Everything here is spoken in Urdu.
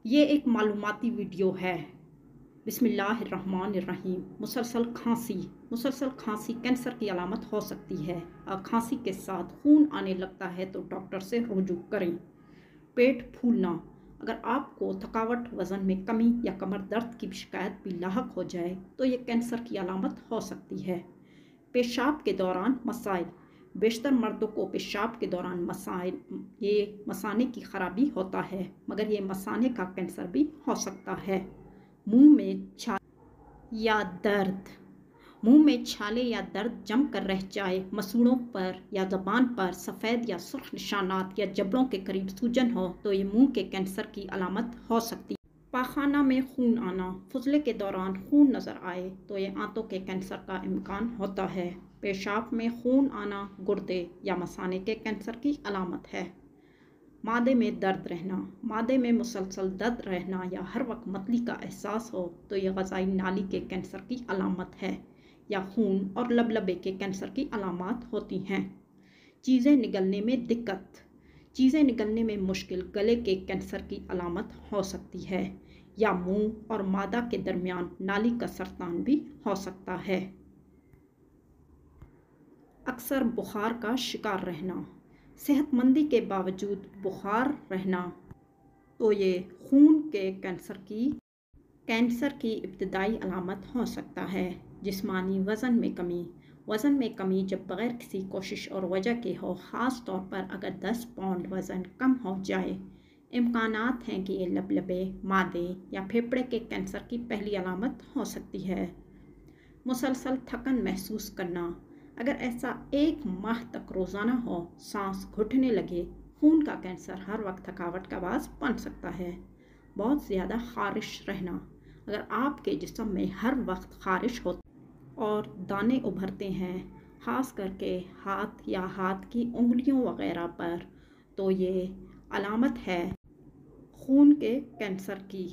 یہ ایک معلوماتی ویڈیو ہے۔ بسم اللہ الرحمن الرحیم۔ مسلسل کھانسی کینسر کی علامت ہو سکتی ہے۔ اگر کھانسی کے ساتھ خون آنے لگتا ہے تو ڈاکٹر سے رجوع کریں۔ پیٹ پھولنا، اگر آپ کو تھکاوٹ، وزن میں کمی یا کمر درد کی شکایت بھی لاحق ہو جائے تو یہ کینسر کی علامت ہو سکتی ہے۔ پیشاب کے دوران مسائل، بیشتر مردوں کو پیشاب کے دوران مثانے کی خرابی ہوتا ہے، مگر یہ مثانے کا کینسر بھی ہو سکتا ہے۔ منہ میں چھالے یا درد جم کر رہ جائے، مسوڑوں پر یا زبان پر سفید یا سرخ نشانات یا جبڑوں کے قریب سوجن ہو تو یہ منہ کے کینسر کی علامت ہو سکتی ہے۔ پاخانہ میں خون آنا، فضلے کے دوران خون نظر آئے تو یہ آنتوں کے کینسر کا امکان ہوتا ہے۔ پیشاب میں خون آنا گردے یا مثانے کے کینسر کی علامت ہے۔ معدے میں درد رہنا، معدے میں مسلسل درد رہنا یا ہر وقت متلی کا احساس ہو تو یہ غذائی نالی کے کینسر کی علامت ہے یا خون اور لبے کے کینسر کی علامات ہوتی ہیں۔ چیزیں نگلنے میں دقت، چیزیں نگلنے میں مشکل گلے کے کینسر کی علامت ہو سکتی ہے یا منہ اور معدہ کے درمیان نالی کا سرطان بھی ہو سکتا ہے۔ اکثر بخار کا شکار رہنا، صحت مندی کے باوجود بخار رہنا تو یہ خون کے کینسر کی ابتدائی علامت ہو سکتا ہے۔ جسمانی وزن میں کمی جب بغیر کسی کوشش اور وجہ کے ہو، خاص طور پر اگر 10 پاؤنڈ وزن کم ہو جائے، امکانات ہیں کہ یہ لبے، معدے یا پھیپھڑے کے کینسر کی پہلی علامت ہو سکتی ہے۔ مسلسل تھکن محسوس کرنا، اگر ایسا 1 ماہ تک روزانہ ہو، سانس گھٹنے لگے، خون کا کینسر ہر وقت تھکاوٹ کا باعث بن سکتا ہے۔ بہت زیادہ خارش رہنا، اگر آپ کے جسم میں ہر وقت خارش ہوتی اور دانے ابھرتے ہیں، خاص کر کے ہاتھ یا ہاتھ کی انگلیوں وغیرہ پر، تو یہ علامت ہے خون کے کینسر کی۔